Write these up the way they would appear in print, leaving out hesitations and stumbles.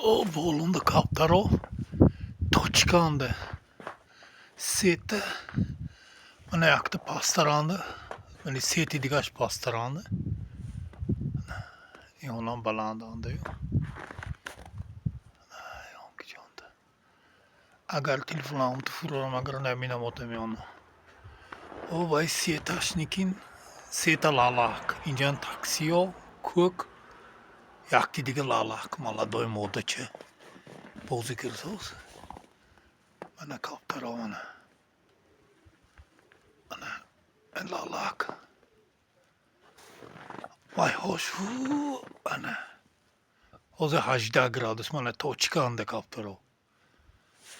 O bolunda kaptaro točkande sete mene jakte pastarande mene seti digaš pastarande i ondan balandande ju agar telefonam tıfırlarım agar ne minamotem onu o vay setaşnikin seta lalak incan taksiyo kuk jakti dige lalak maladoy modače pozikir sos mene kaptaro mene en lalak vay hoş hu ana o za 18 gradus mene točkande kaptaro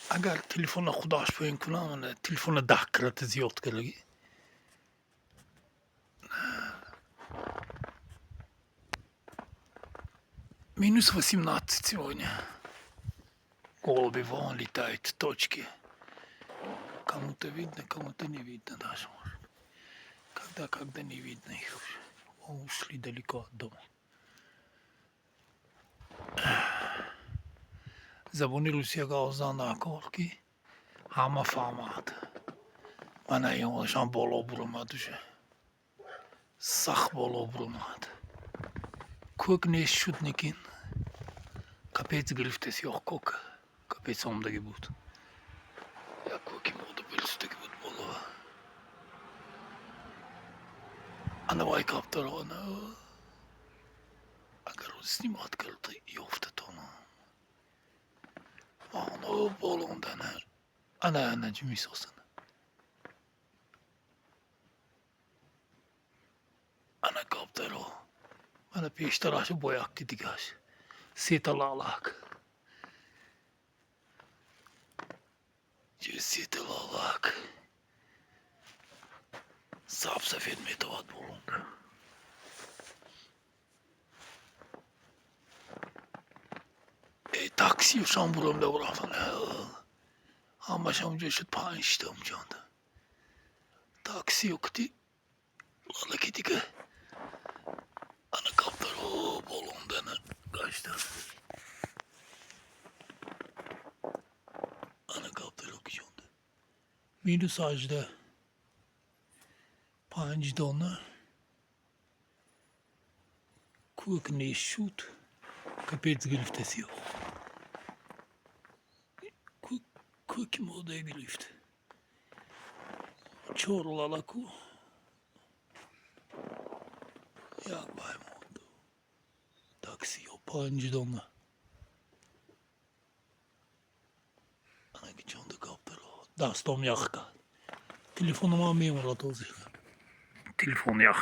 اگر تلفن خداش پایین کنم من تلفن 10 کرات زیاد کرده minus 18 сегодня голуби вон летают точки кому-то видно кому-то не видно даже может когда не видно их уже ушли далеко от дома زبونی روسیه گازdan da kol ki ama famat bana yolşan bolo bulamadı şu sah bolo bulamadı kuk ne şutnikin kapet griftesi yok kuk kapet somda gibi bud ya kuk kim oldu bölüste gibi bolo ana vay kaptar ona agar o snimat kırdı yofta tonu ano bolondan ana cümis olsun ana kaptar o ana peştaraşı boyak didigaş setalalak setalalak sapsafet metovat bolonda taksi yuşan buramda bırakın ama şimdi şu pançtım canda taksi yoktu lala gidiyor ana kaptar o bolondan kaçtı ana kaptar o kişonda minus ajda pançda ona kuk ne şut kapet griftesi yok kuk moda grift çorlalaku jak bay moda taksi yok pançda ona ana geçende kaptar o dastom yakka telefonuma memur atıldı telefon yak